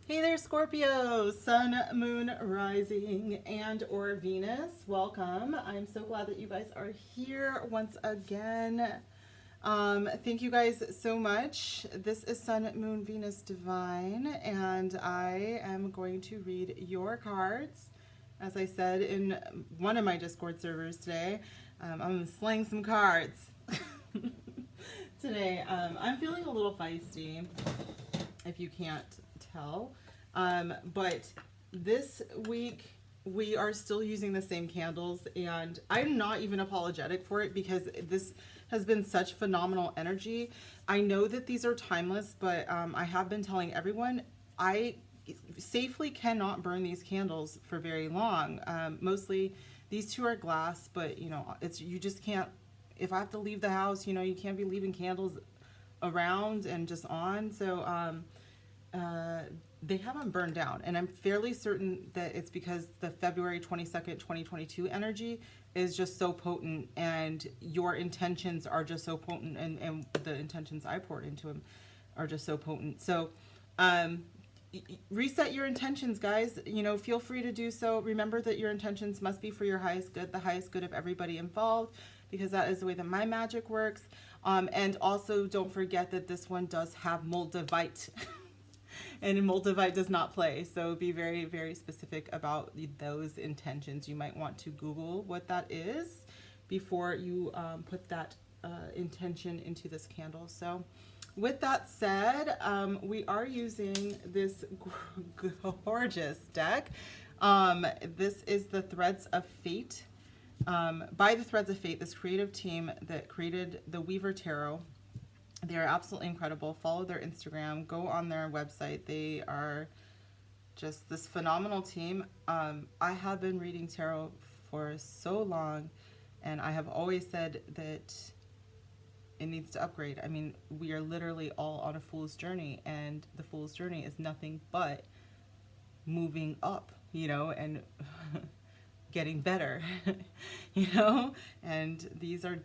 Hey there, Scorpio, Sun, Moon, Rising, and or Venus. Welcome. I'm so glad that you guys are here once again. Thank you guys so much. This is Sun, Moon, Venus, Divine, and I am going to read your cards. As I said in one of my Discord servers today, I'm slaying some cards today. I'm feeling a little feisty, if you can't tell, but this week we are still using the same candles, and I'm not even apologetic for it because this has been such phenomenal energy. I know that these are timeless, but I have been telling everyone I safely cannot burn these candles for very long. Mostly these two are glass, but you know, you just can't, if I have to leave the house, you know, you can't be leaving candles around and just on. So they haven't burned down, and I'm fairly certain that it's because the February 22nd, 2022 energy is just so potent, and your intentions are just so potent, and the intentions I poured into them are just so potent. So reset your intentions, guys. You know, feel free to do so. Remember that your intentions must be for your highest good, the highest good of everybody involved, because that is the way that my magic works. And also don't forget that this one does have Moldavite. And Moldavite does not play, so be very, very specific about those intentions. You might want to Google what that is before you put that intention into this candle. So with that said, we are using this gorgeous deck. This is the Threads of Fate. By the Threads of Fate, this creative team that created the Weaver Tarot. They are absolutely incredible. Follow their Instagram. Go on their website. They are just this phenomenal team. I have been reading tarot for so long, and I have always said that it needs to upgrade. I mean, we are literally all on a fool's journey, and the fool's journey is nothing but moving up, you know, and getting better, you know, and these are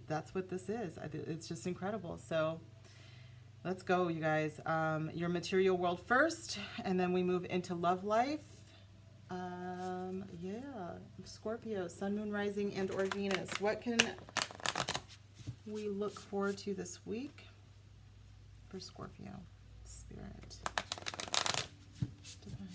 that's what this is. It's just incredible. So let's go, you guys. Your material world first, and then we move into love life. Yeah, Scorpio, Sun, Moon, Rising, and or Venus. What can we look forward to this week for Scorpio Spirit? Divine.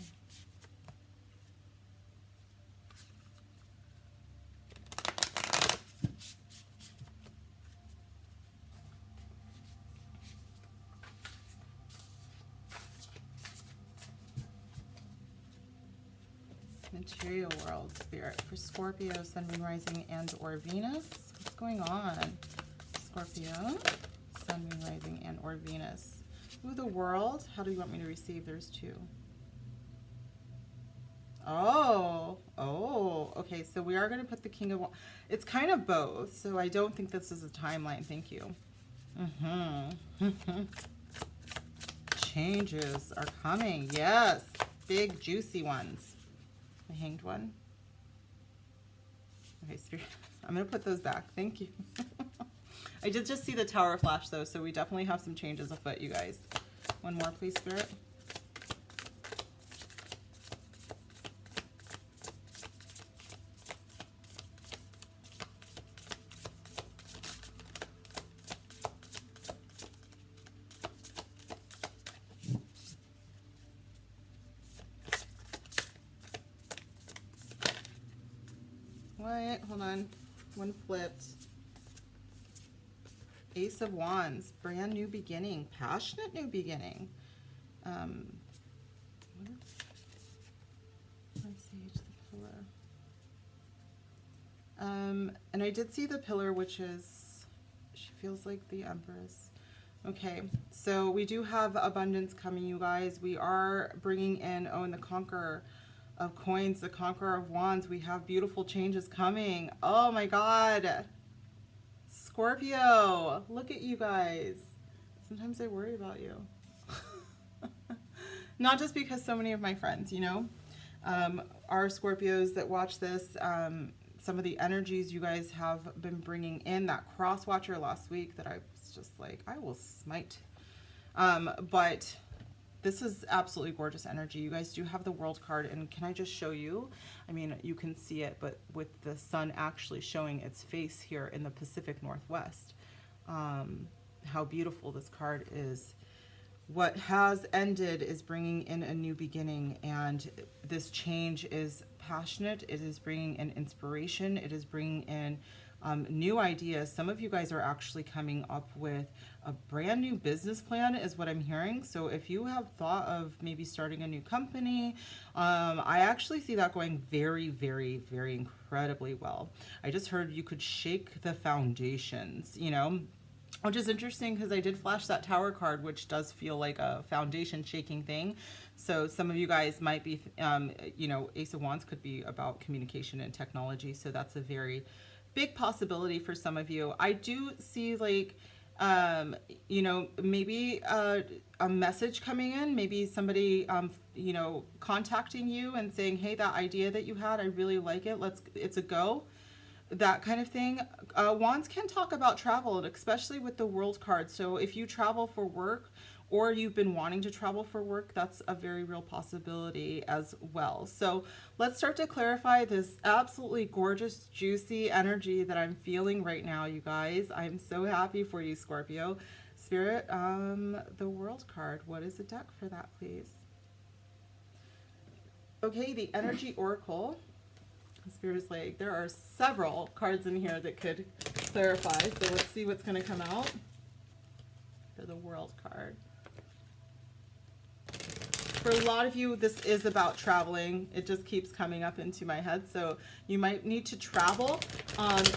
Material world spirit for Scorpio, Sun, Moon, Rising, and or Venus. What's going on? Scorpio, Sun, Moon, Rising, and or Venus. Ooh, the world. How do you want me to receive? There's two. Oh, okay. So we are going to put the King of Wands. It's kind of both, so I don't think this is a timeline. Thank you. Changes are coming. Yes, big juicy ones. The Hanged one. Okay, Spirit. I'm going to put those back. Thank you. I did just see the tower flash, though, so we definitely have some changes afoot, you guys. One more, please, Spirit. What? Hold on. One flipped. Ace of Wands. Brand new beginning. Passionate new beginning. Sage, the pillar. And I did see the pillar, which is, she feels like the Empress. Okay, so we do have abundance coming, you guys. We are bringing in, and the Conqueror of Coins, the Conqueror of Wands. We have beautiful changes coming. Oh my God. Scorpio, look at you guys. Sometimes I worry about you. Not just because so many of my friends, you know, are Scorpios that watch this. some of the energies you guys have been bringing in. That cross watcher last week that I was just like, I will smite. But this is absolutely gorgeous energy. You guys do have the World card, and can I just show you? I mean, you can see it, but with the sun actually showing its face here in the Pacific Northwest, how beautiful this card is. What has ended is bringing in a new beginning, and this change is passionate. It is bringing in inspiration. It is bringing in new ideas. Some of you guys are actually coming up with a brand new business plan is what I'm hearing. So if you have thought of maybe starting a new company, I actually see that going very, very, very incredibly well. I just heard you could shake the foundations, you know, which is interesting because I did flash that Tower card, which does feel like a foundation shaking thing. So some of you guys might be, you know, Ace of Wands could be about communication and technology. So that's a very big possibility for some of you. I do see like, you know, maybe a message coming in, maybe somebody, you know, contacting you and saying, hey, that idea that you had, I really like it. It's a go. That kind of thing. Wands can talk about travel, especially with the World card. So if you travel for work or you've been wanting to travel for work, that's a very real possibility as well. So let's start to clarify this absolutely gorgeous, juicy energy that I'm feeling right now, you guys. I'm so happy for you, Scorpio. Spirit, the World card. What is the deck for that, please? Okay, the Energy Oracle. Spirit is like, there are several cards in here that could clarify. So let's see what's going to come out for the World card. For a lot of you, this is about traveling. It just keeps coming up into my head. So you might need to travel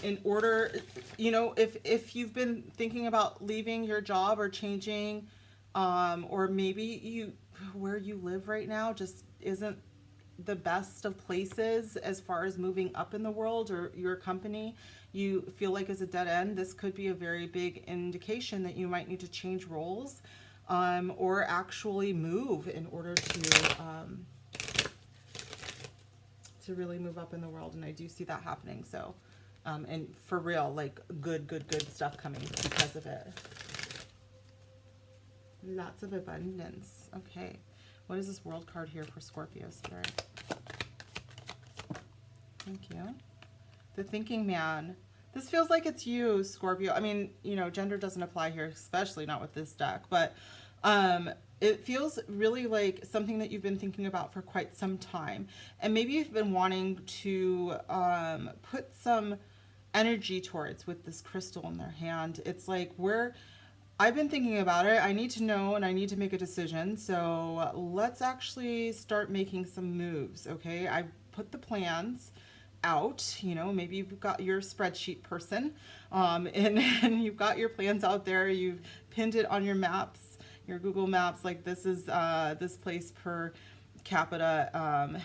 in order, you know, if you've been thinking about leaving your job or changing, or maybe where you live right now just isn't the best of places as far as moving up in the world, or your company you feel like is a dead end. This could be a very big indication that you might need to change roles, or actually move in order to really move up in the world. And I do see that happening. So, and for real, like good stuff coming because of it. Lots of abundance. Okay. What is this World card here for Scorpio, Spirit? Thank you. The Thinking Man. This feels like it's you, Scorpio. I mean, you know, gender doesn't apply here, especially not with this deck, but it feels really like something that you've been thinking about for quite some time. And maybe you've been wanting to put some energy towards with this crystal in their hand. It's like, I've been thinking about it. I need to know and I need to make a decision. So let's actually start making some moves, okay? I put the plans out, you know, maybe you've got your spreadsheet person, and you've got your plans out there. You've pinned it on your maps, your Google Maps, like this is, this place per capita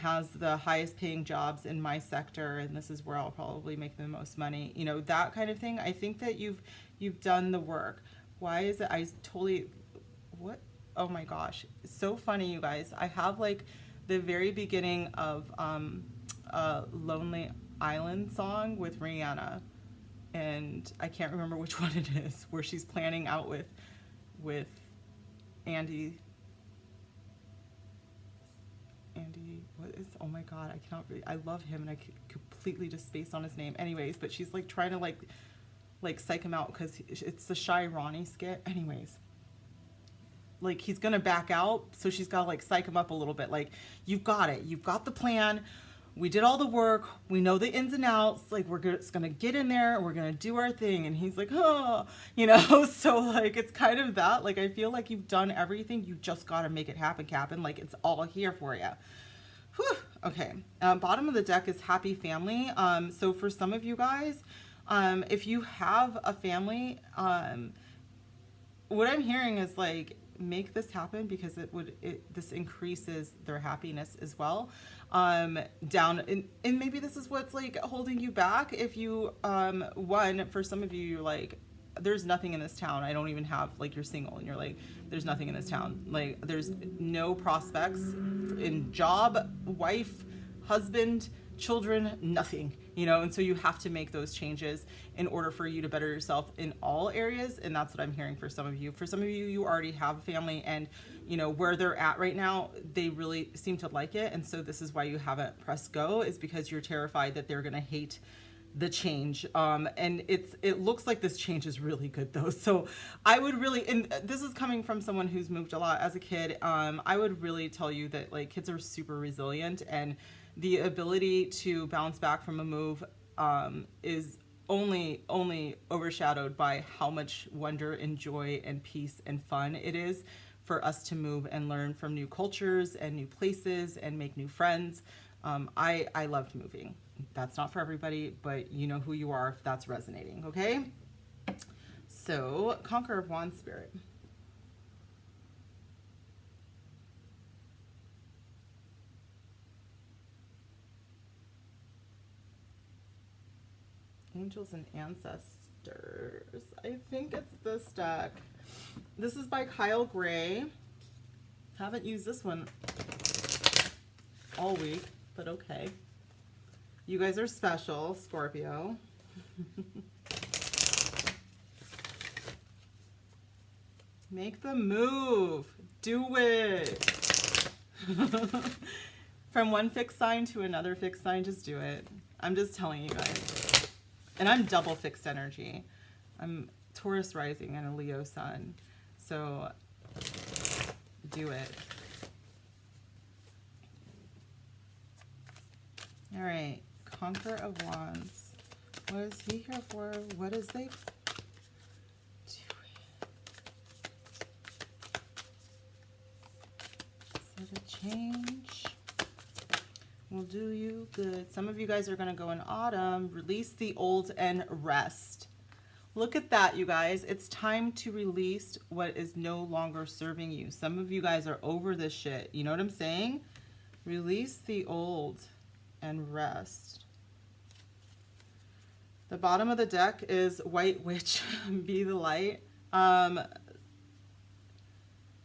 has the highest paying jobs in my sector, and this is where I'll probably make the most money, you know, that kind of thing. I think that you've done the work. Why is it? I totally, what? Oh my gosh. It's so funny, you guys. I have like the very beginning of Lonely Island song with Rihanna. And I can't remember which one it is, where she's planning out with Andy, what is, oh my God, I cannot really, I love him and I completely just spaced on his name. Anyways, but she's like trying to like psych him out because it's the Shy Ronnie skit. Anyways, like he's gonna back out, so she's gotta like psych him up a little bit. Like, you've got it, you've got the plan, we did all the work, we know the ins and outs, like we're just gonna get in there, we're gonna do our thing. And he's like, oh, you know, so like it's kind of that, like I feel like you've done everything, you just gotta make it happen, Captain. Like it's all here for you. Whew. Okay, bottom of the deck is happy family. So for some of you guys, if you have a family, what I'm hearing is like, make this happen, because this increases their happiness as well. Down, and maybe this is what's like holding you back. If you, for some of you, you're like, there's nothing in this town. I don't even have, like, you're single and you're like, there's nothing in this town. Like, there's no prospects in job, wife, husband, children, nothing, you know, and so you have to make those changes in order for you to better yourself in all areas. And that's what I'm hearing for some of you. For some of you, you already have a family, and you know where they're at right now, they really seem to like it. And so this is why you haven't pressed go, is because you're terrified that they're going to hate the change. And it looks like this change is really good though. So I would really, and this is coming from someone who's moved a lot as a kid. I would really tell you that like kids are super resilient, and the ability to bounce back from a move is only overshadowed by how much wonder and joy and peace and fun it is for us to move and learn from new cultures and new places and make new friends. I loved moving. That's not for everybody, but you know who you are if that's resonating, okay? So, Conqueror of One Spirit. Angels and Ancestors. I think it's this deck. This is by Kyle Gray. Haven't used this one all week, but okay. You guys are special, Scorpio. Make the move. Do it. From one fixed sign to another fixed sign, just do it. I'm just telling you guys. And I'm double fixed energy. I'm Taurus rising and a Leo sun. So do it. All right. Conqueror of Wands. What is he here for? What is they doing? Is it a change? Will do you good. Some of you guys are going to go in autumn. Release the old and rest. Look at that, you guys. It's time to release what is no longer serving you. Some of you guys are over this shit. You know what I'm saying? Release the old and rest. The bottom of the deck is White Witch, be the light.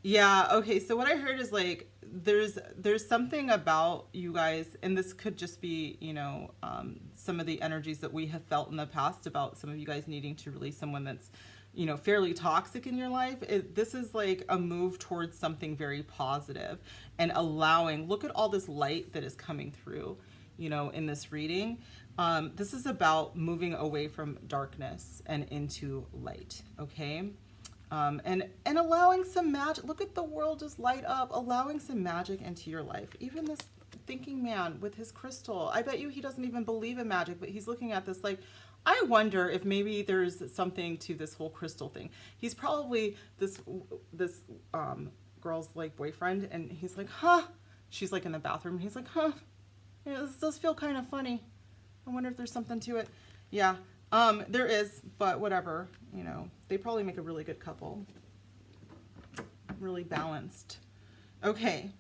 Yeah, okay, so what I heard is like, there's something about you guys, and this could just be, you know, some of the energies that we have felt in the past about some of you guys needing to release someone that's, you know, fairly toxic in your life. This is like a move towards something very positive and allowing, look at all this light that is coming through, you know, in this reading. This is about moving away from darkness and into light, okay? And allowing some magic. Look at the world just light up, allowing some magic into your life. Even this thinking man with his crystal. I bet you he doesn't even believe in magic, but he's looking at this like, I wonder if maybe there's something to this whole crystal thing. He's probably this girl's like boyfriend, and he's like, huh? She's like in the bathroom, and he's like, huh? Yeah, this does feel kind of funny. I wonder if there's something to it. Yeah, there is, but whatever, you know, they probably make a really good couple. Really balanced. Okay.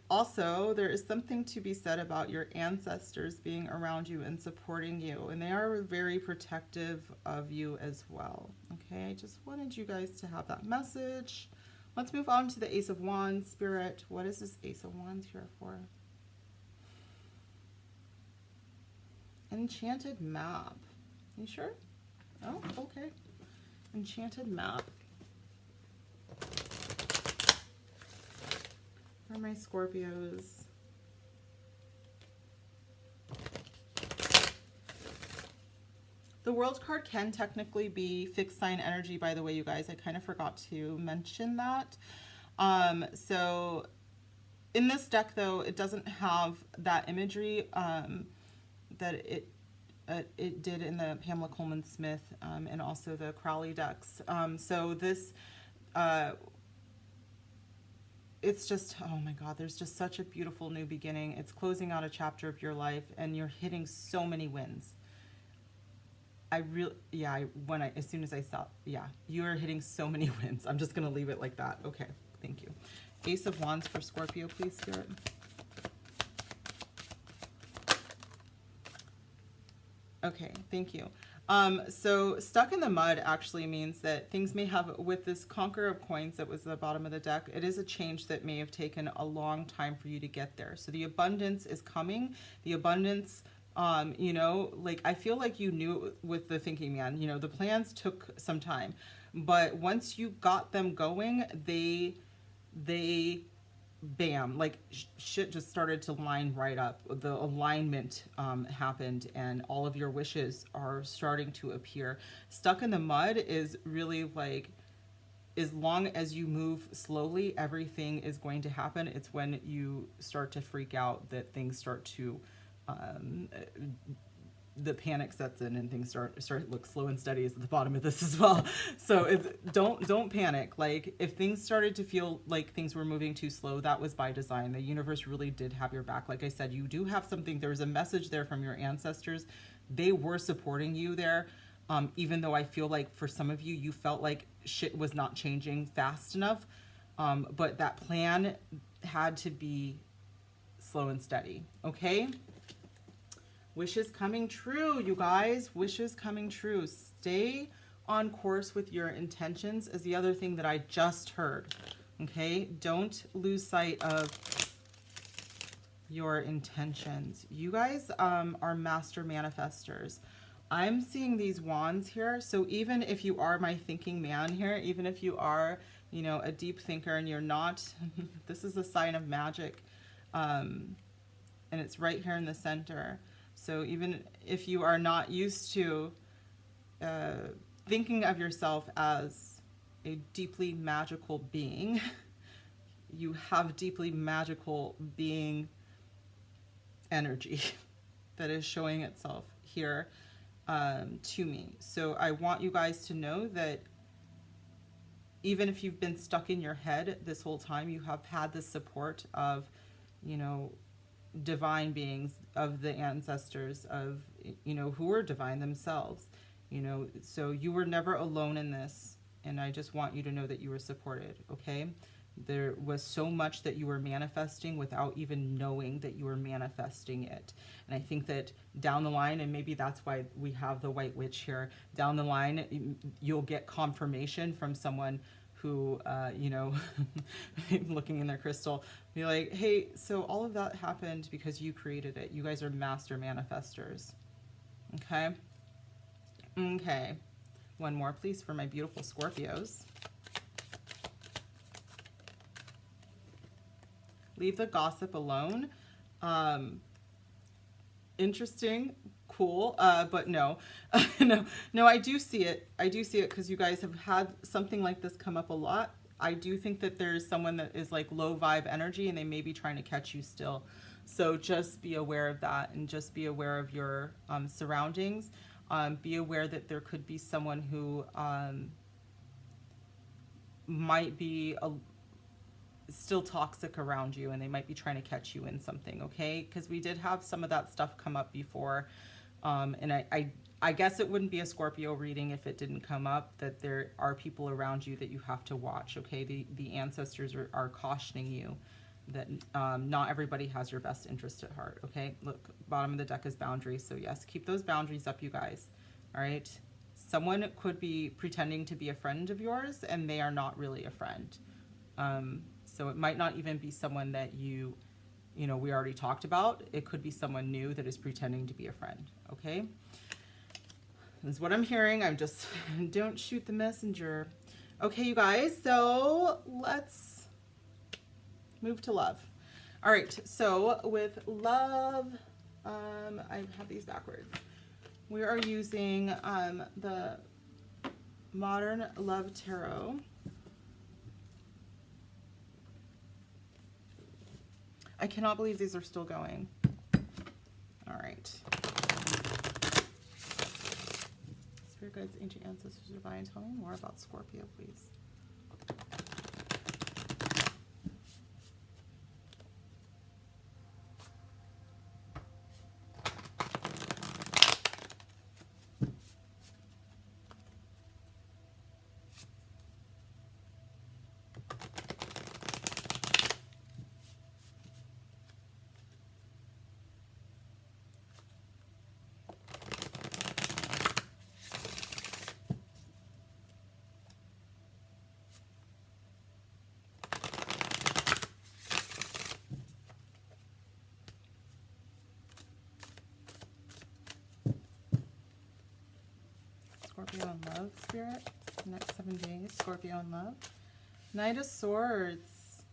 Also, there is something to be said about your ancestors being around you and supporting you, and they are very protective of you as well. Okay, I just wanted you guys to have that message. Let's move on to the Ace of Wands, Spirit. What is this Ace of Wands here for? Enchanted map. You sure? Oh, okay. Enchanted map. For my Scorpios. The World card can technically be fixed sign energy, by the way, you guys. I kind of forgot to mention that. So in this deck, though, it doesn't have that imagery that it did in the Pamela Coleman Smith and also the Crowley decks. So this, it's just, oh my God, there's just such a beautiful new beginning. It's closing out a chapter of your life, and you're hitting so many wins. As soon as I saw, yeah, you are hitting so many wins. I'm just going to leave it like that. Okay, thank you. Ace of Wands for Scorpio, please, Spirit. Okay, thank you. So stuck in the mud actually means that things may have, with this Conqueror of Coins that was the bottom of the deck, it is a change that may have taken a long time for you to get there. So the abundance is coming. The abundance, you know, like I feel like you knew with the thinking man, you know, the plans took some time, but once you got them going, they bam, like shit just started to line right up. The alignment happened, and all of your wishes are starting to appear. Stuck in the mud is really like, as long as you move slowly, everything is going to happen. It's when you start to freak out that things start to the panic sets in, and things start to look slow and steady is at the bottom of this as well. So it's, don't panic. Like if things started to feel like things were moving too slow, that was by design. The universe really did have your back. Like I said, you do have something, there's a message there from your ancestors. They were supporting you there. Even though I feel like for some of you, you felt like shit was not changing fast enough. But that plan had to be slow and steady. Okay. Wishes coming true, you guys. Wishes coming true. Stay on course with your intentions is the other thing that I just heard. Okay? Don't lose sight of your intentions. You guys are master manifestors. I'm seeing these wands here. So even if you are my thinking man here, even if you are, you know, a deep thinker and you're not, this is a sign of magic. And it's right here in the center. So even if you are not used to thinking of yourself as a deeply magical being, you have deeply magical being energy that is showing itself here to me. So I want you guys to know that even if you've been stuck in your head this whole time, you have had the support of, you know, divine beings, of the ancestors, of, you know, who are divine themselves, you know, so you were never alone in this. And I just want you to know that you were supported. Okay. There was so much that you were manifesting without even knowing that you were manifesting it. And I think that down the line, and maybe that's why we have the White Witch here, down the line, you'll get confirmation from someone who, you know, looking in their crystal, be like, hey, so all of that happened because you created it. You guys are master manifestors. Okay. Okay. One more, please, for my beautiful Scorpios. Leave the gossip alone. Interesting. Cool. But no, no, I do see it. I do see it because you guys have had something like this come up a lot. I do think that there's someone that is like low vibe energy and they may be trying to catch you still. So just be aware of that, and just be aware of your surroundings. Be aware that there could be someone who might be still toxic around you, and they might be trying to catch you in something. Okay, because we did have some of that stuff come up before. And I guess it wouldn't be a Scorpio reading if it didn't come up, that there are people around you that you have to watch. Okay, the ancestors are cautioning you that not everybody has your best interest at heart. Okay, look, bottom of the deck is boundaries. So yes, keep those boundaries up, you guys. All right, someone could be pretending to be a friend of yours and they are not really a friend. So it might not even be someone that you know, we already talked about. It could be someone new that is pretending to be a friend. Okay, that's what I'm hearing. I'm just, don't shoot the messenger. Okay, you guys, so let's move to love. All right, so with love, I have these backwards. We are using the Modern Love Tarot. I cannot believe these are still going. All right. Spirit guides, ancient ancestors, divine, tell me more about Scorpio, please. in love, Spirit. Next 7 days, Scorpio in love. Knight of Swords.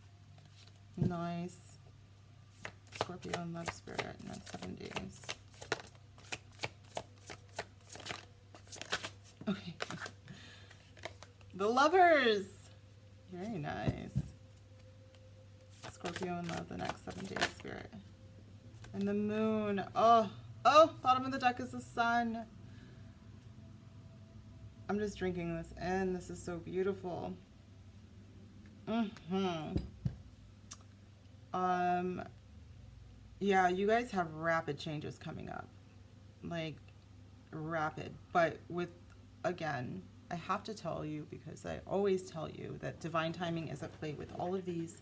Nice. Scorpio in love, Spirit. Next 7 days. Okay. The Lovers. Very nice. Scorpio in love the next 7 days, Spirit. And the Moon. Oh, bottom of the deck is the Sun. I'm just drinking this in. This is so beautiful. Yeah, you guys have rapid changes coming up. Like, rapid. But with, again, I have to tell you, because I always tell you that divine timing is at play with all of these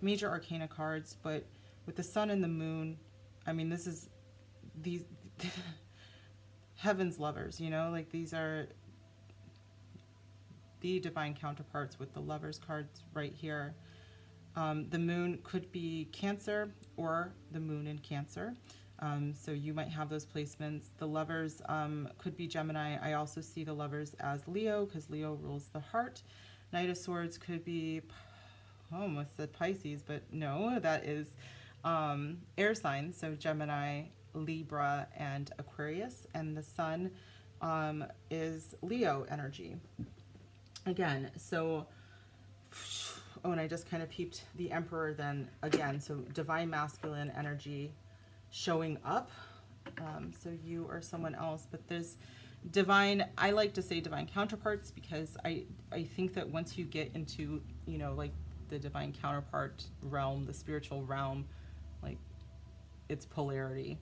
major arcana cards, but with the Sun and the Moon, I mean, this is these heaven's lovers, you know, like these are the divine counterparts with the Lovers cards right here. The Moon could be Cancer or the Moon in Cancer. So you might have those placements. The Lovers could be Gemini. I also see the Lovers as Leo, because Leo rules the heart. Knight of Swords could be, I almost said Pisces, but no, that is air signs. So Gemini, Libra, and Aquarius. And the Sun is Leo energy. Again, so, and I just kind of peeped the Emperor then again. So divine masculine energy showing up. So you or someone else, but there's divine, I like to say divine counterparts, because I think that once you get into, you know, like the divine counterpart realm, the spiritual realm, like it's polarity,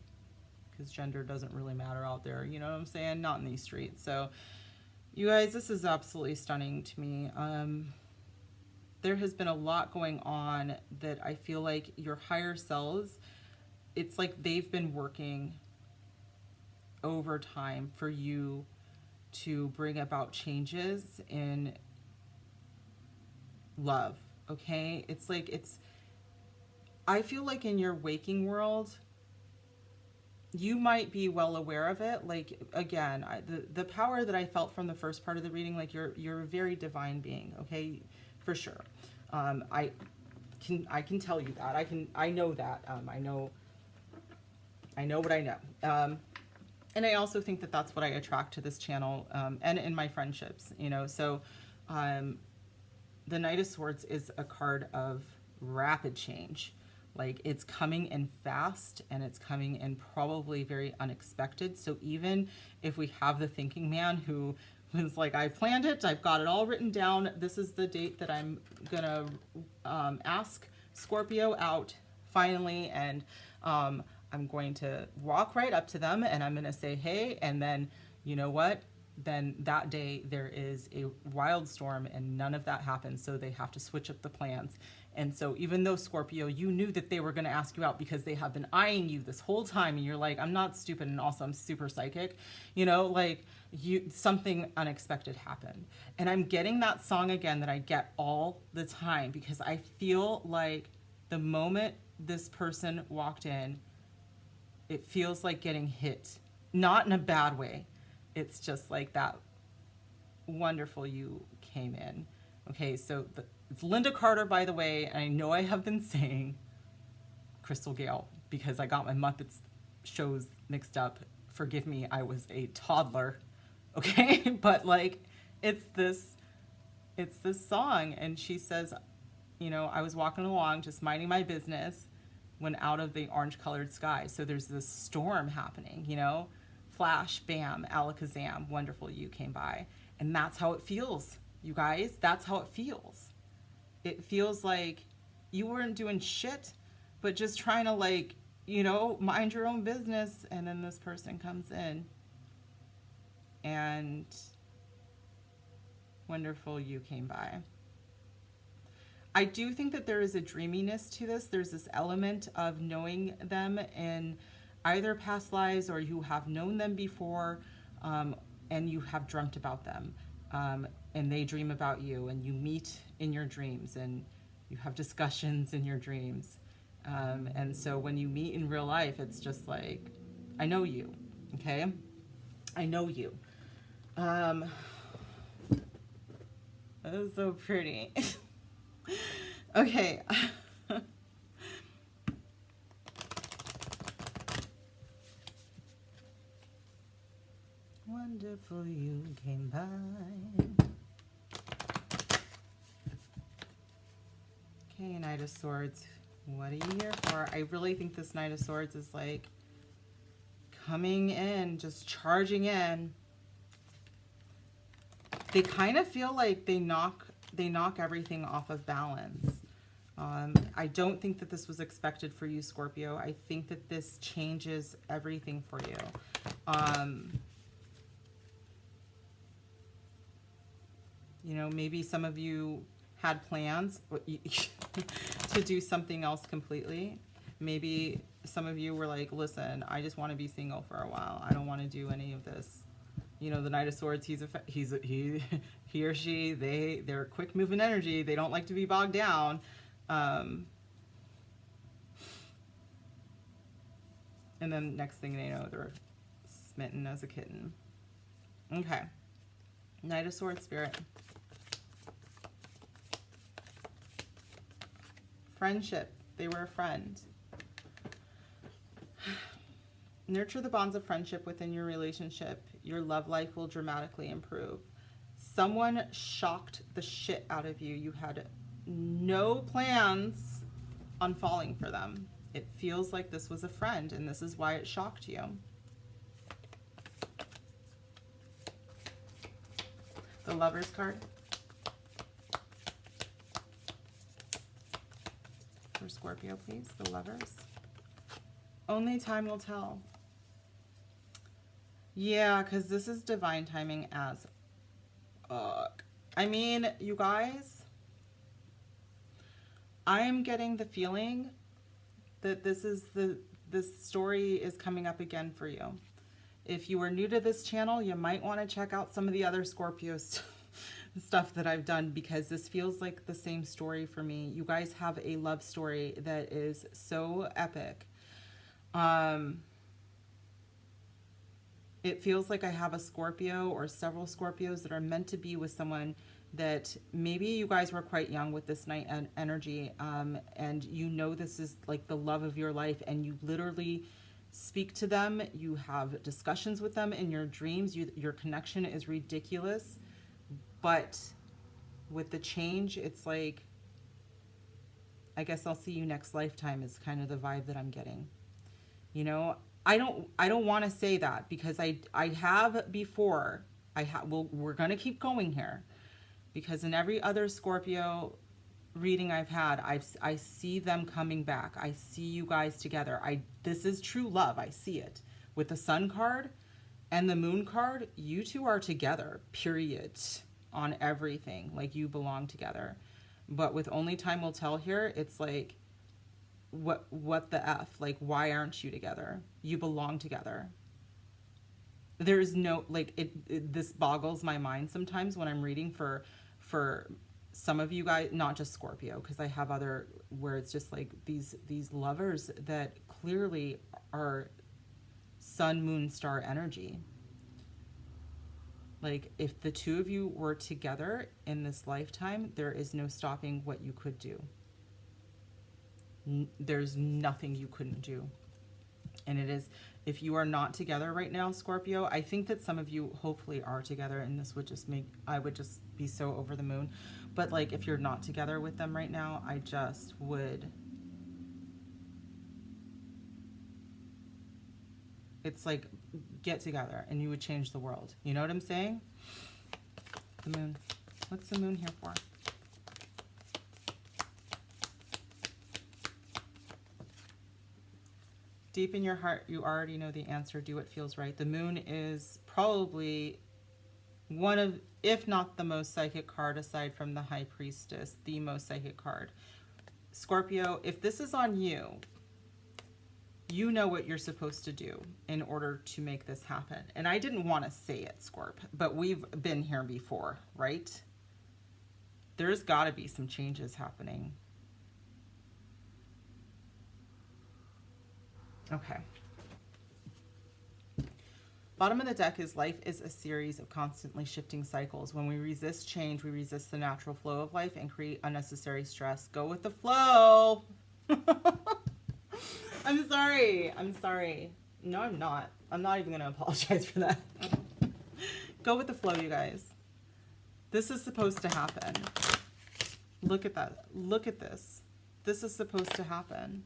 because gender doesn't really matter out there, you know what I'm saying? Not in these streets. So you guys, this is absolutely stunning to me. There has been a lot going on that I feel like your higher selves, it's like they've been working overtime for you to bring about changes in love, okay? It's like, I feel like in your waking world, you might be well aware of it. Like, again, the power that I felt from the first part of the reading, like you're a very divine being, okay? For sure. I can tell you that. I know that. I know what I know. And I also think that that's what I attract to this channel, and in my friendships, you know. So the Knight of Swords is a card of rapid change. Like, it's coming in fast, and it's coming in probably very unexpected. So even if we have the thinking man who was like, I planned it, I've got it all written down, this is the date that I'm gonna ask Scorpio out finally, and I'm going to walk right up to them and I'm gonna say, hey, and then, you know what? Then that day there is a wild storm and none of that happens, so they have to switch up the plans. And so even though, Scorpio, you knew that they were going to ask you out because they have been eyeing you this whole time, and you're like, I'm not stupid, and also I'm super psychic, you know, like something unexpected happened. And I'm getting that song again that I get all the time, because I feel like the moment this person walked in, it feels like getting hit, not in a bad way. It's just like that wonderful you came in. Okay, so it's Linda Carter, by the way, and I know I have been saying Crystal Gale because I got my Muppets shows mixed up. Forgive me, I was a toddler, okay? But like, it's this song, and she says, you know, I was walking along just minding my business when out of the orange-colored sky. So there's this storm happening, you know? Flash, bam, alakazam, wonderful you came by. And that's how it feels, you guys. That's how it feels. It feels like you weren't doing shit, but just trying to, like, you know, mind your own business. And then this person comes in and wonderful you came by. I do think that there is a dreaminess to this. There's this element of knowing them in either past lives, or you have known them before, and you have dreamt about them, and they dream about you, and you meet in your dreams, and you have discussions in your dreams. And so when you meet in real life, it's just like, I know you, okay? I know you. That is so pretty. Okay. Wonderful you came by. Okay, Knight of Swords. What are you here for? I really think this Knight of Swords is like coming in, just charging in. They kind of feel like they knock everything off of balance. I don't think that this was expected for you, Scorpio. I think that this changes everything for you. You know, maybe some of you had plans to do something else completely. Maybe some of you were like, listen, I just want to be single for a while. I don't want to do any of this. You know, the Knight of Swords, he or she, they're quick moving energy. They don't like to be bogged down. And then next thing they know, they're smitten as a kitten. Okay. Knight of Swords spirit. Friendship. They were a friend. Nurture the bonds of friendship within your relationship. Your love life will dramatically improve. Someone shocked the shit out of you. You had no plans on falling for them. It feels like this was a friend, and this is why it shocked you. The Lovers card. For Scorpio, please. The Lovers. Only time will tell. Yeah, because this is divine timing as fuck. I mean, you guys, I am getting the feeling that this story is coming up again for you. If you are new to this channel, you might want to check out some of the other Scorpio stuff that I've done, because this feels like the same story for me. You guys have a love story that is so epic. It feels like I have a Scorpio or several Scorpios that are meant to be with someone that maybe you guys were quite young with this night energy, and you know this is like the love of your life, and you literally speak to them, you have discussions with them in your dreams, your connection is ridiculous, but with the change, it's like, I guess I'll see you next lifetime is kind of the vibe that I'm getting. You know, I don't want to say that, because I have before. We're going to keep going here, because in every other Scorpio reading I've had, I see them coming back. I see you guys together. This is true love. I see it with the Sun card and the Moon card. You two are together, period, on everything. Like, you belong together. But with Only Time Will Tell here, it's like, what the F? Like, why aren't you together? You belong together. There is no, like, this boggles my mind sometimes when I'm reading for some of you guys, not just Scorpio, because I have other where it's just like these lovers that clearly are Sun, Moon, Star energy. Like, if the two of you were together in this lifetime, there is no stopping what you could do. There's nothing you couldn't do. And it is, if you are not together right now, Scorpio, I think that some of you hopefully are together, and this would just make, I would just be so over the moon. But like, if you're not together with them right now, I just would, it's like, get together and you would change the world. You know what I'm saying? The Moon. What's the Moon here for? Deep in your heart, you already know the answer. Do what feels right. The Moon is probably one of, if not the most psychic card, aside from the High Priestess, the most psychic card. Scorpio, if this is on you, you know what you're supposed to do in order to make this happen. And I didn't want to say it, Scorp, but we've been here before, right? There's got to be some changes happening. Okay. Bottom of the deck is life is a series of constantly shifting cycles. When we resist change, we resist the natural flow of life and create unnecessary stress. Go with the flow. I'm sorry. I'm sorry. No, I'm not. I'm not even going to apologize for that. Go with the flow, you guys. This is supposed to happen. Look at that. Look at this. This is supposed to happen.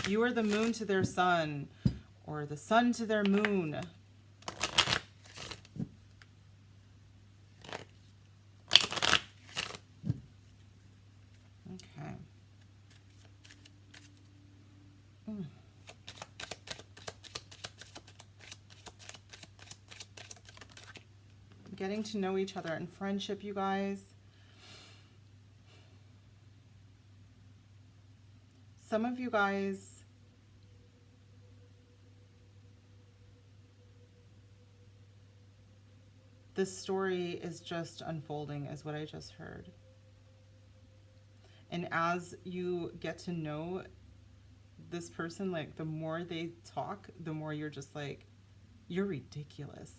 You are the moon to their sun, or the sun to their moon. Okay. Getting to know each other in friendship, you guys. Some of you guys, this story is just unfolding, is what I just heard. And as you get to know this person, like the more they talk, the more you're just like, you're ridiculous.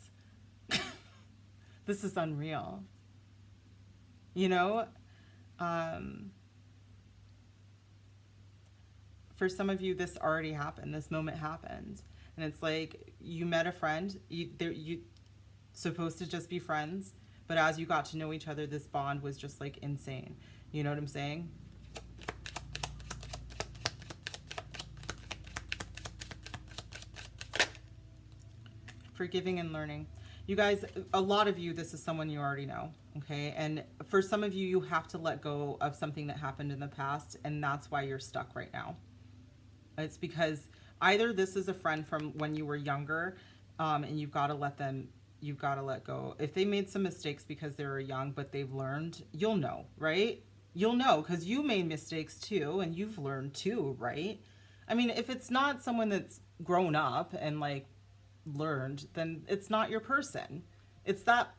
This is unreal. You know? For some of you, this already happened. This moment happened. And it's like, you met a friend. You supposed to just be friends. But as you got to know each other, this bond was just like insane. You know what I'm saying? Forgiving and learning. You guys, a lot of you, this is someone you already know, okay? And for some of you, you have to let go of something that happened in the past, and that's why you're stuck right now. It's because either this is a friend from when you were younger, and you've got to let go. If they made some mistakes because they were young, but they've learned, you'll know, right? You'll know, because you made mistakes too, and you've learned too, right? I mean, if it's not someone that's grown up and like learned, then it's not your person. It's that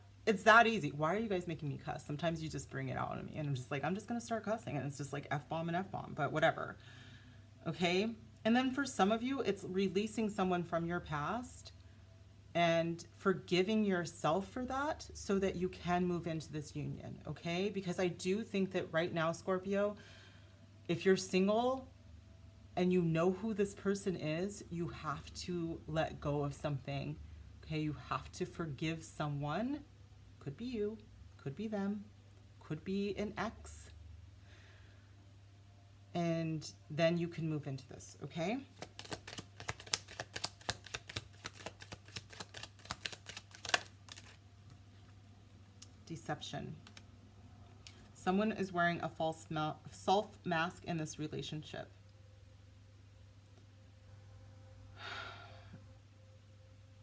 easy. Why are you guys making me cuss? Sometimes you just bring it out on me, and I'm just like, I'm just gonna start cussing, and it's just like F-bomb and F-bomb, but whatever. Okay? And then for some of you, it's releasing someone from your past and forgiving yourself for that so that you can move into this union, okay? Because I do think that right now, Scorpio, if you're single and you know who this person is, you have to let go of something, okay? You have to forgive someone. Could be you, could be them, could be an ex. And then you can move into this, okay? Deception. Someone is wearing a false self-mask in this relationship.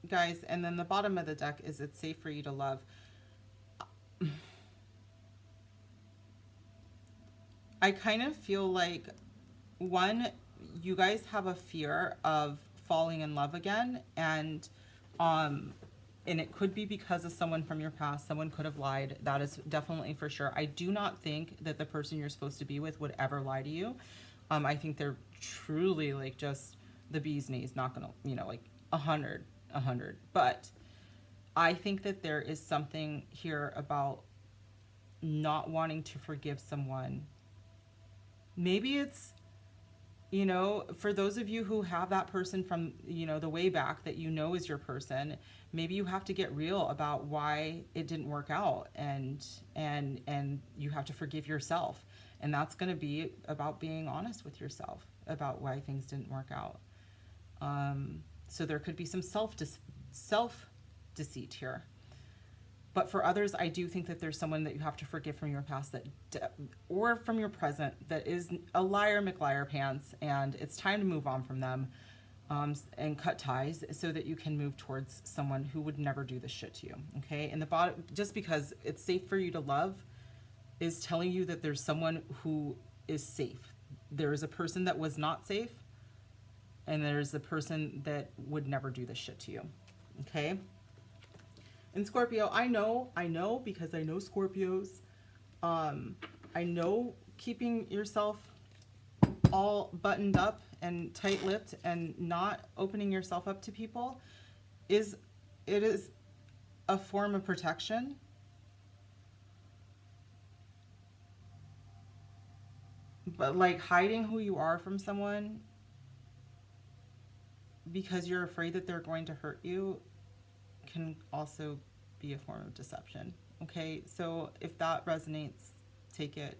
Guys, and then the bottom of the deck is it's safe for you to love. I kind of feel like, one, you guys have a fear of falling in love again, and it could be because of someone from your past. Someone could have lied. That is definitely for sure. I do not think that the person you're supposed to be with would ever lie to you. I think they're truly like just the bee's knees, not gonna, you know, like 100. But I think that there is something here about not wanting to forgive someone. Maybe it's, you know, for those of you who have that person from, you know, the way back that you know is your person, maybe you have to get real about why it didn't work out, and you have to forgive yourself. And that's going to be about being honest with yourself about why things didn't work out. So there could be some self-deceit here. But for others, I do think that there's someone that you have to forgive from your past or from your present that is a liar, McLiar pants, and it's time to move on from them and cut ties so that you can move towards someone who would never do this shit to you, okay? And the bottom, just because it's safe for you to love is telling you that there's someone who is safe. There is a person that was not safe, and there's a person that would never do this shit to you, okay? And Scorpio, I know because I know Scorpios. I know keeping yourself all buttoned up and tight-lipped and not opening yourself up to people is it is a form of protection. But like hiding who you are from someone because you're afraid that they're going to hurt you can also be a form of deception. Okay, so if that resonates, take it.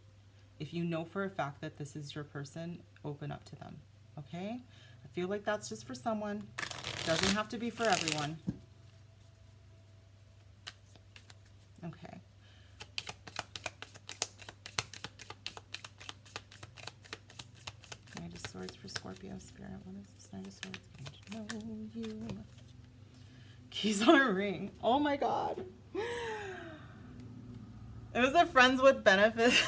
If you know for a fact that this is your person, open up to them. Okay, I feel like that's just for someone. Doesn't have to be for everyone. Okay. Knight of Swords for Scorpio Spirit. What is this Knight of Swords? Going to know you. Keys on a ring. Oh my god. It was a friends with benefits.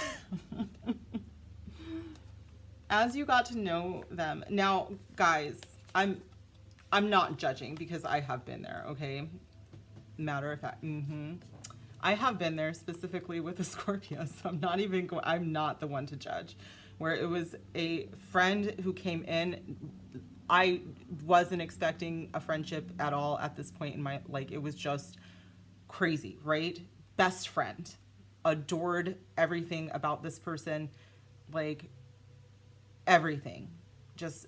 As you got to know them. Now, guys, I'm not judging because I have been there, okay? Matter of fact, I have been there specifically with a Scorpio, so I'm not the one to judge. Where it was a friend who came in. I wasn't expecting a friendship at all at this point in my, like, it was just crazy, right? Best friend. Adored everything about this person, like everything. Just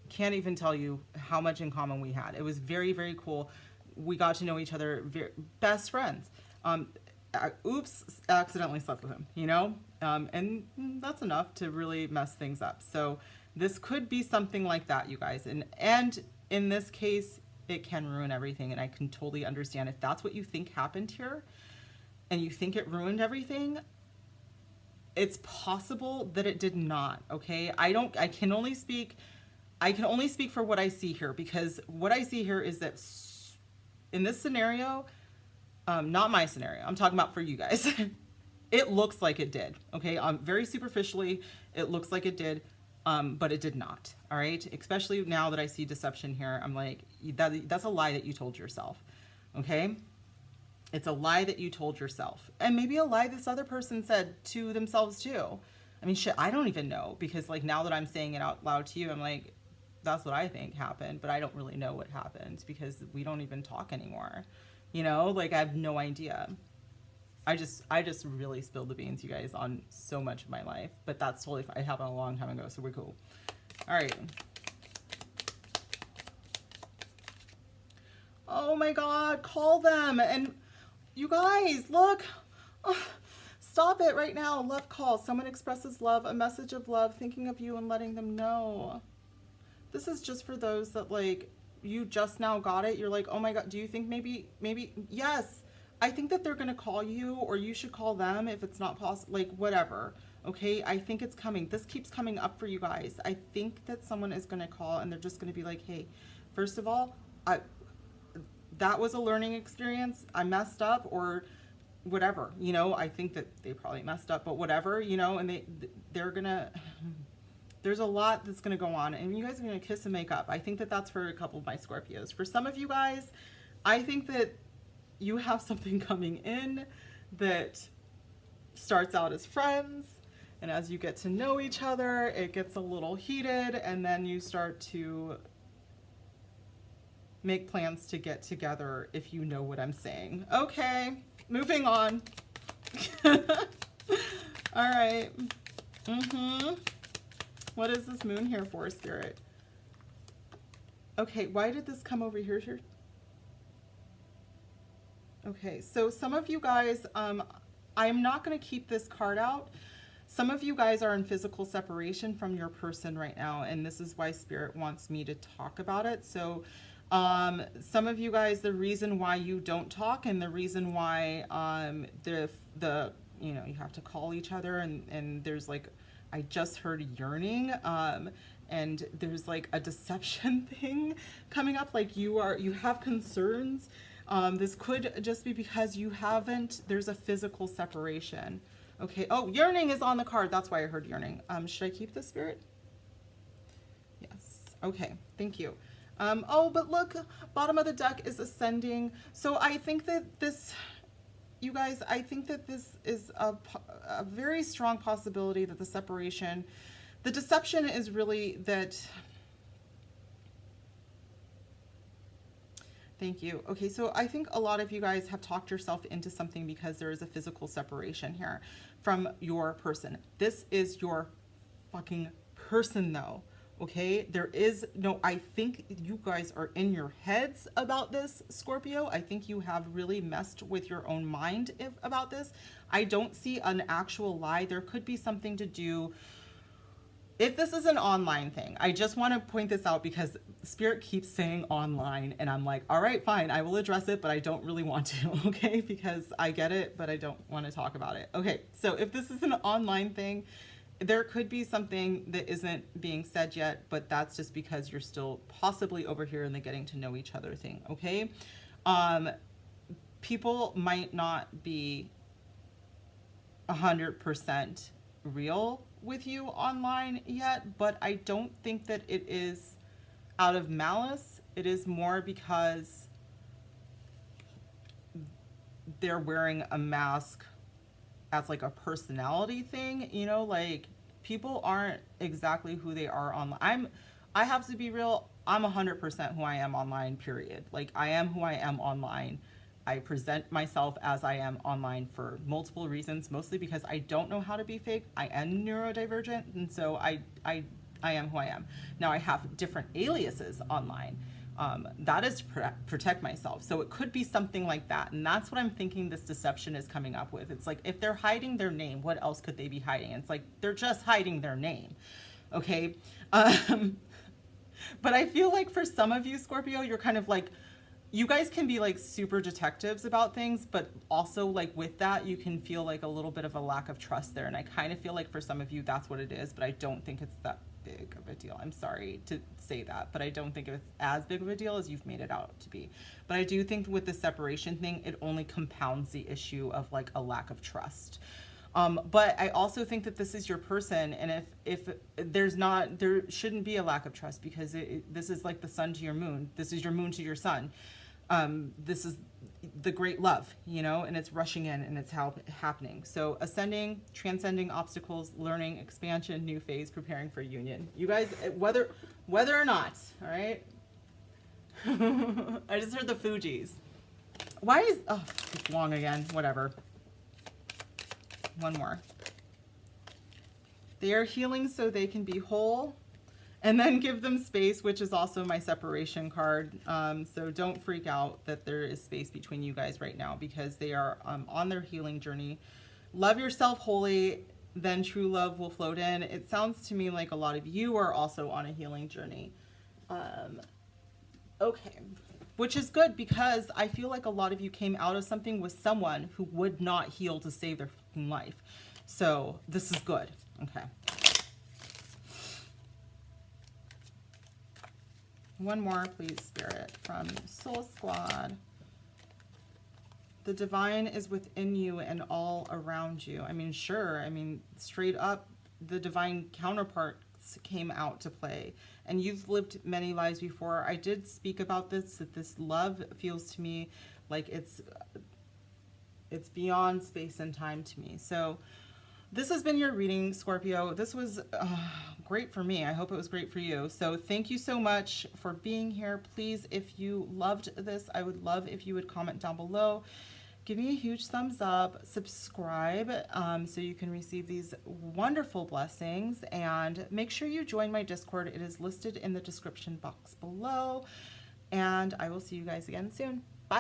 can't even tell you how much in common we had. It was very, very cool. We got to know each other, best friends. Oops, accidentally slept with him, you know? And that's enough to really mess things up. So this could be something like that, you guys. And in this case, it can ruin everything. And I can totally understand if that's what you think happened here and you think it ruined everything. It's possible that it did not, okay? I can only speak for what I see here, because what I see here is that in this scenario, not my scenario, I'm talking about for you guys. It looks like it did, okay? Very superficially, it looks like it did, but it did not, all right? Especially now that I see deception here, I'm like, that's a lie that you told yourself, okay? It's a lie that you told yourself. And maybe a lie this other person said to themselves too. I mean, shit, I don't even know, because like now that I'm saying it out loud to you, I'm like, that's what I think happened, but I don't really know what happened because we don't even talk anymore. You know, like I have no idea. I just really spilled the beans, you guys, on so much of my life, but that's totally fine. It happened a long time ago, so we're cool. All right. Oh my God, call them. And you guys, look, stop it right now. Love call. Someone expresses love, a message of love, thinking of you and letting them know. This is just for those that like, you just now got it. You're like, oh my God, do you think maybe, yes. I think that they're going to call you, or you should call them if it's not possible, like whatever. Okay. I think it's coming. This keeps coming up for you guys. I think that someone is going to call and they're just going to be like, hey, first of all, that was a learning experience. I messed up or whatever, you know, I think that they probably messed up, but whatever, you know, and they're going to, there's a lot that's going to go on and you guys are going to kiss and make up. I think that that's for a couple of my Scorpios. For some of you guys, I think that you have something coming in that starts out as friends. And as you get to know each other, it gets a little heated and then you start to make plans to get together, if you know what I'm saying. Okay, moving on. All right. What is this moon here for, Spirit? Okay, why did this come over here? Okay, so some of you guys, I'm not going to keep this card out. Some of you guys are in physical separation from your person right now, and this is why Spirit wants me to talk about it. So some of you guys, the reason why you don't talk and the reason why you know, you have to call each other and there's like, I just heard yearning, and there's like a deception thing coming up, like you have concerns. This could just be because there's a physical separation. Okay. Oh, yearning is on the card. That's why I heard yearning. Should I keep this, Spirit? Yes. Okay. Thank you. Oh, but look, bottom of the deck is ascending. So I think that this, you guys, I think that this is a very strong possibility that the deception is really that Thank you. Okay, so I think a lot of you guys have talked yourself into something because there is a physical separation here from your person. This is your fucking person though. Okay, there is no, I think you guys are in your heads about this, Scorpio. I think you have really messed with your own mind about this. I don't see an actual lie. There could be something to do. If this is an online thing, I just want to point this out because Spirit keeps saying online, and I'm like, all right, fine, I will address it, but I don't really want to, okay? Because I get it, but I don't want to talk about it. Okay, so if this is an online thing, there could be something that isn't being said yet, but that's just because you're still possibly over here in the getting to know each other thing, okay? People might not be 100% real with you online yet, but I don't think that it is out of malice. It is more because they're wearing a mask as like a personality thing, you know, like people aren't exactly who they are online. I have to be real, I'm 100% who I am online, period. Like I am who I am online. I present myself as I am online for multiple reasons, mostly because I don't know how to be fake. I am neurodivergent, and so I am who I am. Now I have different aliases online. That is to protect myself. So it could be something like that. And that's what I'm thinking this deception is coming up with. It's like, if they're hiding their name, what else could they be hiding? It's like, they're just hiding their name. Okay. But I feel like for some of you, Scorpio, you're kind of like, you guys can be like super detectives about things, but also like with that, you can feel like a little bit of a lack of trust there. And I kind of feel like for some of you, that's what it is, but I don't think it's that big of a deal. I'm sorry to say that, but I don't think it's as big of a deal as you've made it out to be. But I do think with the separation thing, it only compounds the issue of like a lack of trust. But I also think that this is your person, and if there shouldn't be a lack of trust, because this is like the sun to your moon. This is your moon to your sun. This is the great love, you know, and it's rushing in and it's happening. So ascending, transcending obstacles, learning, expansion, new phase, preparing for union. You guys, whether or not, all right? I just heard the Fugees. Why is, oh, it's long again, whatever. One more. They are healing so they can be whole. And then give them space, which is also my separation card. So don't freak out that there is space between you guys right now, because they are on their healing journey. Love yourself wholly, then true love will float in. It sounds to me like a lot of you are also on a healing journey. Okay. Which is good, because I feel like a lot of you came out of something with someone who would not heal to save their fucking life. So this is good. Okay. One more, please, Spirit, from Soul Squad. The divine is within you and all around you. I mean, sure. I mean, straight up, the divine counterparts came out to play. And you've lived many lives before. I did speak about this, that this love feels to me like it's beyond space and time to me. So this has been your reading, Scorpio. This was great for me. I hope it was great for you. So thank you so much for being here. Please, if you loved this, I would love if you would comment down below. Give me a huge thumbs up, subscribe so you can receive these wonderful blessings, and make sure you join my Discord. It is listed in the description box below, and I will see you guys again soon.